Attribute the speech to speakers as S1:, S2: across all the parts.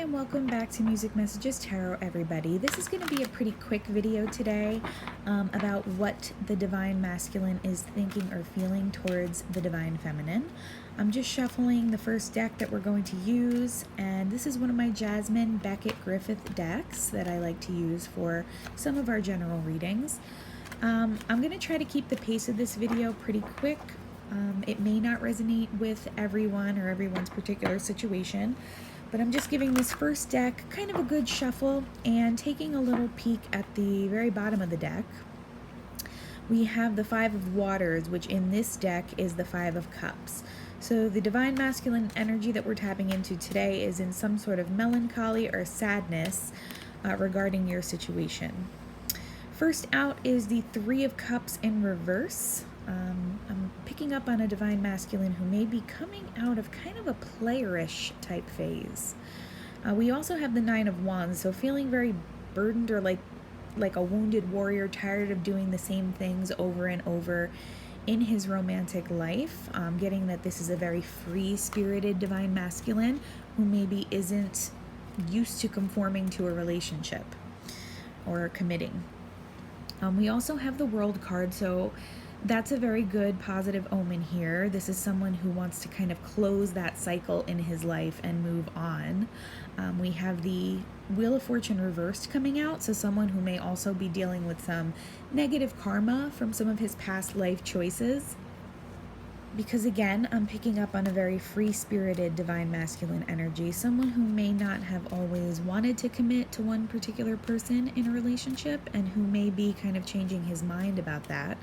S1: and welcome back to Music Messages Tarot, everybody. This is going to be a pretty quick video today about what the Divine Masculine is thinking or feeling towards the Divine Feminine. I'm just shuffling the first deck that we're going to use, and this is one of my Jasmine Beckett Griffith decks that I like to use for some of our general readings. I'm going to try to keep the pace of this video pretty quick. It may not resonate with everyone or everyone's particular situation, but I'm just giving this first deck kind of a good shuffle and taking a little peek at the very bottom of the deck. We have the Five of Waters, which in this deck is the Five of Cups. So the Divine Masculine energy that we're tapping into today is in some sort of melancholy or sadness regarding your situation. First out is the Three of Cups in reverse. I'm picking up on a Divine Masculine who may be coming out of kind of a playerish type phase. We also have the Nine of Wands, so feeling very burdened or like a wounded warrior, tired of doing the same things over and over in his romantic life. Getting that this is a very free-spirited Divine Masculine who maybe isn't used to conforming to a relationship or committing. We also have the World card, so that's a very good positive omen here. This is someone who wants to kind of close that cycle in his life and move on. We have the Wheel of Fortune reversed coming out, so someone who may also be dealing with some negative karma from some of his past life choices. Because again, I'm picking up on a very free-spirited Divine Masculine energy, someone who may not have always wanted to commit to one particular person in a relationship and who may be kind of changing his mind about that.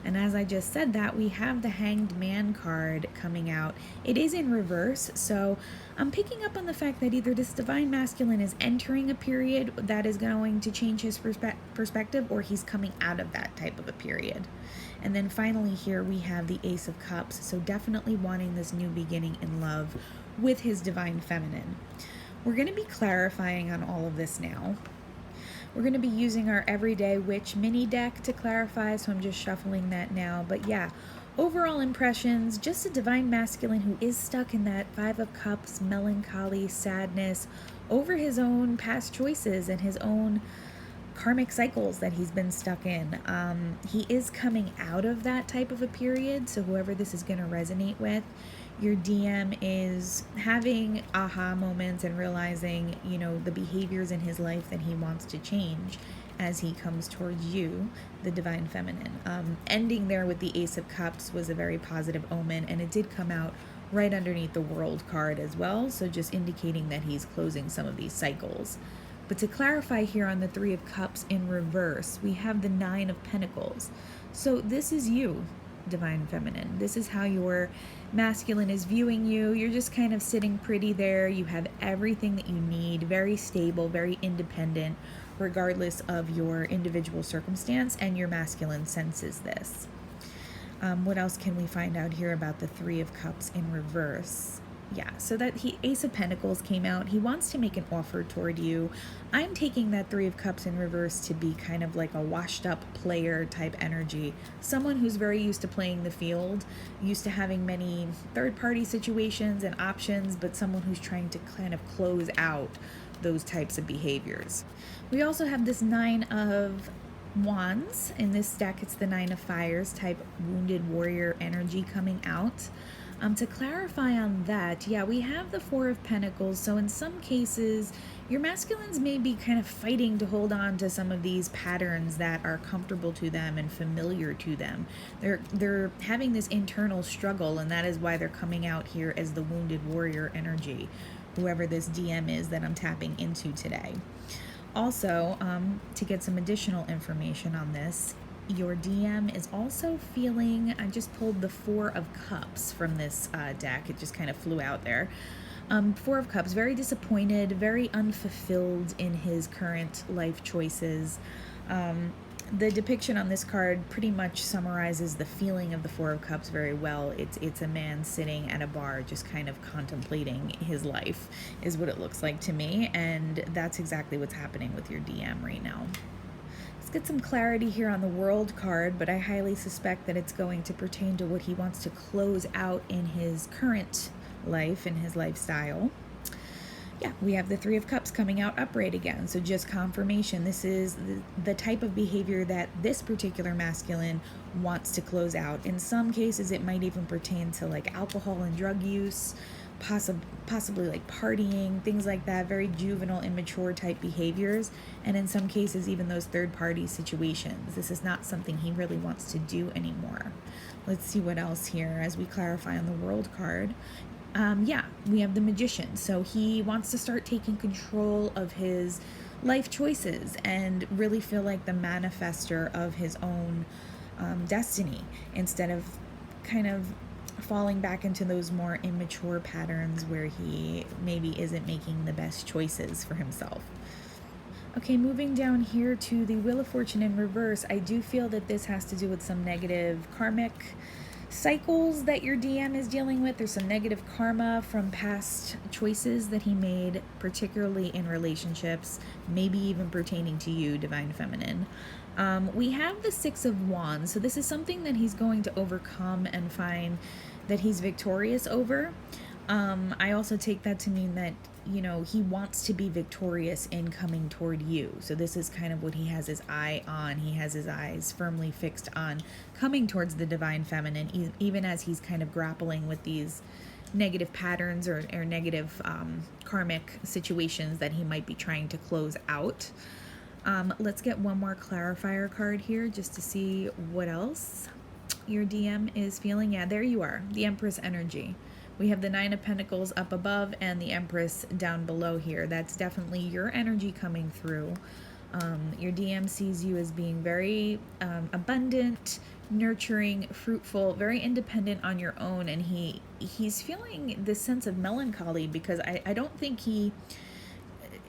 S1: And as I just said that, we have the Hanged Man card coming out. It is in reverse, so I'm picking up on the fact that either this Divine Masculine is entering a period that is going to change his perspective, or he's coming out of that type of a period. And then finally here we have the Ace of Cups, so definitely wanting this new beginning in love with his Divine Feminine. We're going to be clarifying on all of this now. We're going to be using our Everyday Witch mini deck to clarify, so I'm just shuffling that now. But yeah, overall impressions, just a Divine Masculine who is stuck in that Five of Cups, melancholy, sadness over his own past choices and his own karmic cycles that he's been stuck in. He is coming out of that type of a period, so whoever this is going to resonate with, your DM is having aha moments and realizing, the behaviors in his life that he wants to change as he comes towards you, the Divine Feminine. Ending there with the Ace of Cups was a very positive omen, and it did come out right underneath the World card as well, so just indicating that he's closing some of these cycles. But to clarify here on the Three of Cups in reverse, we have the Nine of Pentacles. So this is you, Divine Feminine. This is how your masculine is viewing you. You're just kind of sitting pretty there. You have everything that you need, very stable, very independent, regardless of your individual circumstance, and your masculine senses this. What else can we find out here about the Three of Cups in reverse? Yeah, so that Ace of Pentacles came out. He wants to make an offer toward you. I'm taking that Three of Cups in reverse to be kind of like a washed up player type energy. Someone who's very used to playing the field, used to having many third party situations and options, but someone who's trying to kind of close out those types of behaviors. We also have this Nine of Wands. In this deck, it's the Nine of Fires type wounded warrior energy coming out. To clarify on that, yeah, we have the Four of Pentacles, so in some cases, your masculines may be kind of fighting to hold on to some of these patterns that are comfortable to them and familiar to them. They're having this internal struggle, and that is why they're coming out here as the wounded warrior energy, whoever this DM is that I'm tapping into today. Also, to get some additional information on this, your DM is also feeling, I just pulled the Four of Cups from this deck. It just kind of flew out there. Four of Cups, very disappointed, very unfulfilled in his current life choices. The depiction on this card pretty much summarizes the feeling of the Four of Cups very well. It's a man sitting at a bar just kind of contemplating his life is what it looks like to me, and that's exactly what's happening with your DM right now. Let's get some clarity here on the World card, but I highly suspect that it's going to pertain to what he wants to close out in his current life, in his lifestyle. Yeah, we have the Three of Cups coming out upright again. So just confirmation. This is the type of behavior that this particular masculine wants to close out. In some cases, it might even pertain to like alcohol and drug use, possibly like partying, things like that, very juvenile, immature type behaviors. And in some cases, even those third-party situations. This is not something he really wants to do anymore. Let's see what else here as we clarify on the World card. Yeah, we have the Magician. So he wants to start taking control of his life choices and really feel like the manifester of his own destiny, instead of kind of falling back into those more immature patterns where he maybe isn't making the best choices for himself. Okay, moving down here to the Wheel of Fortune in reverse, I do feel that this has to do with some negative karmic cycles that your DM is dealing with. There's some negative karma from past choices that he made, particularly in relationships, maybe even pertaining to you, Divine Feminine. We have the Six of Wands, so this is something that he's going to overcome and find that he's victorious over. I also take that to mean that, you know, he wants to be victorious in coming toward you. So this is kind of what he has his eye on. He has his eyes firmly fixed on coming towards the Divine Feminine, even as he's kind of grappling with these negative patterns or negative karmic situations that he might be trying to close out. Let's get one more clarifier card here just to see what else your DM is feeling. Yeah, there you are, the Empress energy. We have the Nine of Pentacles up above and the Empress down below here. That's definitely your energy coming through. Your DM sees you as being very abundant, nurturing, fruitful, very independent on your own. And he's feeling this sense of melancholy because I don't think he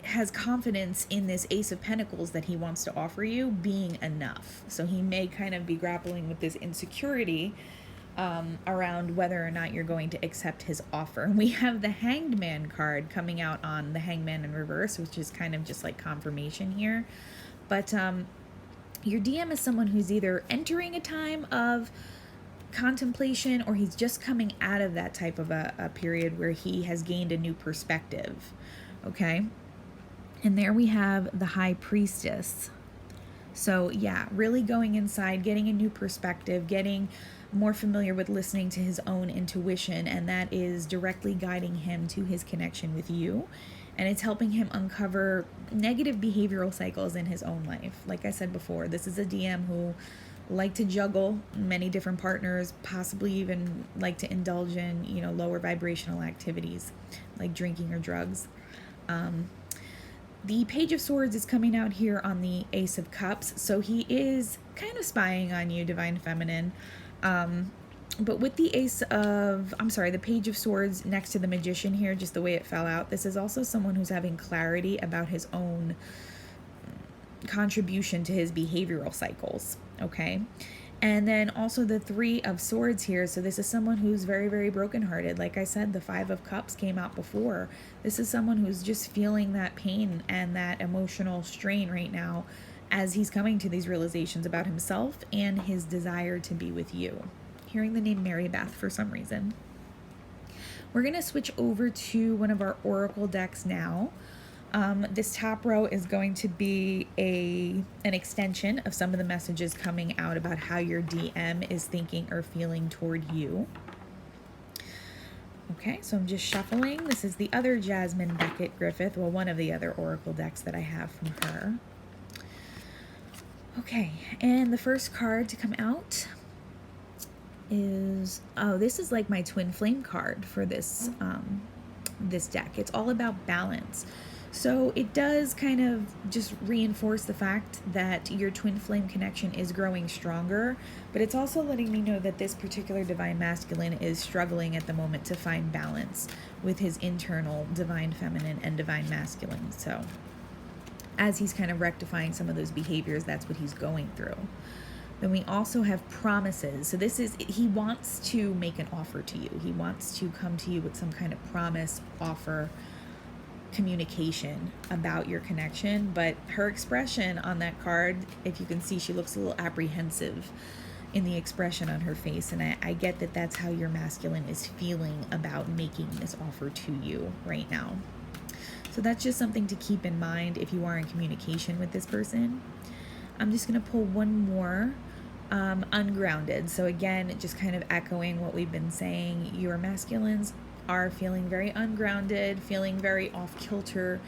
S1: has confidence in this Ace of Pentacles that he wants to offer you being enough. So he may kind of be grappling with this insecurity around whether or not you're going to accept his offer. And we have the Hanged Man card coming out on the Hangman in reverse, which is kind of just like confirmation here. But your DM is someone who's either entering a time of contemplation or he's just coming out of that type of a period where he has gained a new perspective. Okay? And there we have the High Priestess. So yeah, really going inside, getting a new perspective, getting more familiar with listening to his own intuition, and that is directly guiding him to his connection with you. And it's helping him uncover negative behavioral cycles in his own life. Like I said before, this is a DM who like to juggle many different partners, possibly even like to indulge in, you know, lower vibrational activities like drinking or drugs. The Page of Swords is coming out here on the Ace of Cups, so he is kind of spying on you, Divine Feminine. But with the the Page of Swords next to the Magician here, just the way it fell out, this is also someone who's having clarity about his own contribution to his behavioral cycles, okay? And then also the Three of Swords here. So this is someone who's very, very brokenhearted. Like I said, the Five of Cups came out before. This is someone who's just feeling that pain and that emotional strain right now as he's coming to these realizations about himself and his desire to be with you. Hearing the name Mary Beth for some reason. We're going to switch over to one of our Oracle decks now. This top row is going to be an extension of some of the messages coming out about how your DM is thinking or feeling toward you. Okay, so I'm just shuffling. This is the other Jasmine Beckett Griffith, well, one of the other Oracle decks that I have from her. Okay, and the first card to come out is, oh, this is like my twin flame card for this this deck. It's all about balance. So it does kind of just reinforce the fact that your twin flame connection is growing stronger, but it's also letting me know that this particular Divine Masculine is struggling at the moment to find balance with his internal Divine Feminine and Divine Masculine. So as he's kind of rectifying some of those behaviors, that's what he's going through. Then we also have promises. So this is, he wants to make an offer to you. He wants to come to you with some kind of promise, offer, communication about your connection. But her expression on that card, if you can see, she looks a little apprehensive in the expression on her face. And I get that that's how your masculine is feeling about making this offer to you right now. So that's just something to keep in mind if you are in communication with this person. I'm just going to pull one more, ungrounded. So again, just kind of echoing what we've been saying. Your masculines are feeling very ungrounded, feeling very off kilter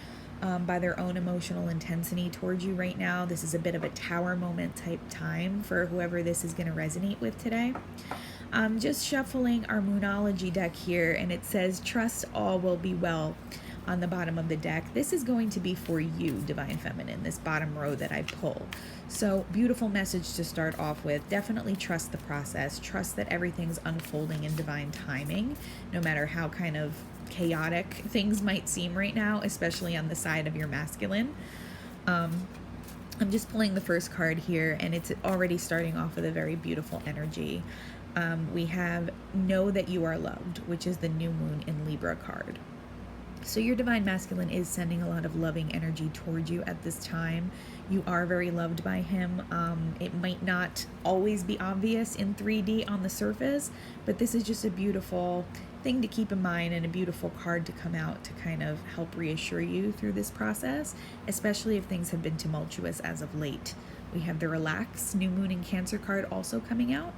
S1: by their own emotional intensity towards you right now. This is a bit of a tower moment type time for whoever this is going to resonate with today. I'm just shuffling our Moonology deck here, and it says, trust all will be well on the bottom of the deck. This is going to be for you, Divine Feminine, this bottom row that I pull. So beautiful message to start off with. Definitely trust the process. Trust that everything's unfolding in divine timing, no matter how kind of chaotic things might seem right now, especially on the side of your masculine. I'm just pulling the first card here, and it's already starting off with a very beautiful energy. We have Know That You Are Loved, which is the new moon in Libra card. So your divine masculine is sending a lot of loving energy towards you at this time. You are very loved by him. It might not always be obvious in 3D on the surface, but this is just a beautiful thing to keep in mind and a beautiful card to come out to kind of help reassure you through this process, especially if things have been tumultuous as of late. We have the Relax, New Moon in Cancer card also coming out.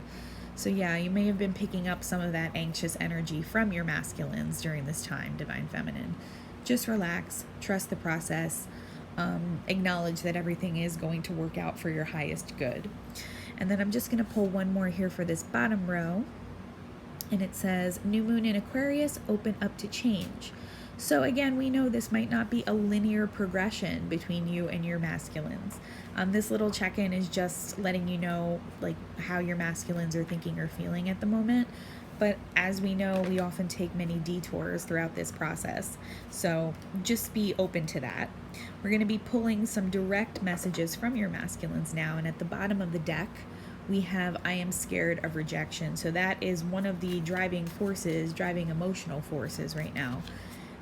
S1: So yeah, you may have been picking up some of that anxious energy from your masculines during this time, Divine Feminine. Just relax, trust the process, acknowledge that everything is going to work out for your highest good. And then I'm just going to pull one more here for this bottom row. And it says, New Moon in Aquarius, open up to change. So again, we know this might not be a linear progression between you and your masculines. This little check-in is just letting you know like how your masculines are thinking or feeling at the moment. But as we know, we often take many detours throughout this process. So just be open to that. We're going to be pulling some direct messages from your masculines now. And at the bottom of the deck, we have I am scared of rejection. So that is one of the driving forces, driving emotional forces right now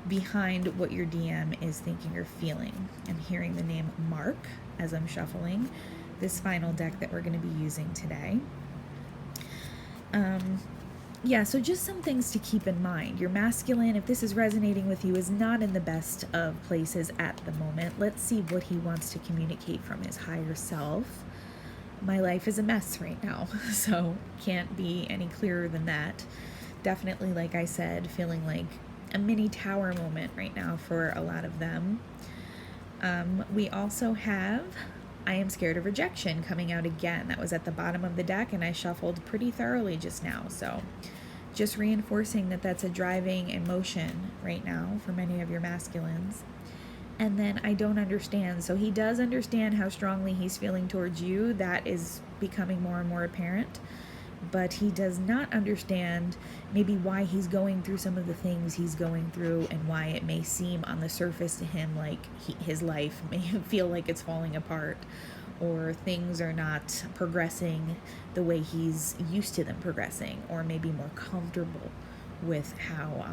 S1: behind what your DM is thinking or feeling. I'm hearing the name Mark as I'm shuffling this final deck that we're going to be using today. Yeah, so just some things to keep in mind. Your masculine, if this is resonating with you, is not in the best of places at the moment. Let's see what he wants to communicate from his higher self. My life is a mess right now, so can't be any clearer than that. Definitely, like I said, feeling like a mini tower moment right now for a lot of them. We also have I am scared of rejection coming out again. That was at the bottom of the deck, and I shuffled pretty thoroughly just now. So just reinforcing that that's a driving emotion right now for many of your masculines. And then I don't understand. So he does understand how strongly he's feeling towards you. That is becoming more and more apparent. But he does not understand maybe why he's going through some of the things he's going through, and why it may seem on the surface to him like his life may feel like it's falling apart, or things are not progressing the way he's used to them progressing, or maybe more comfortable with how,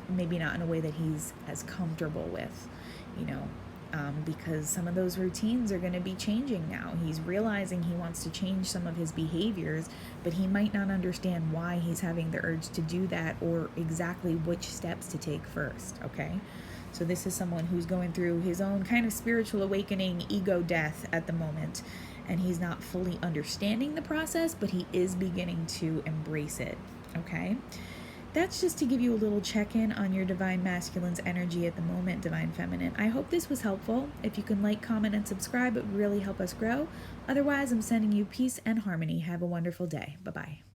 S1: maybe not in a way that he's as comfortable with, because some of those routines are going to be changing now. He's realizing he wants to change some of his behaviors, but he might not understand why he's having the urge to do that, or exactly which steps to take first, okay? So this is someone who's going through his own kind of spiritual awakening, ego death at the moment, and he's not fully understanding the process, but he is beginning to embrace it, okay? That's just to give you a little check-in on your Divine Masculine's energy at the moment, Divine Feminine. I hope this was helpful. If you can like, comment, and subscribe, it would really help us grow. Otherwise, I'm sending you peace and harmony. Have a wonderful day. Bye-bye.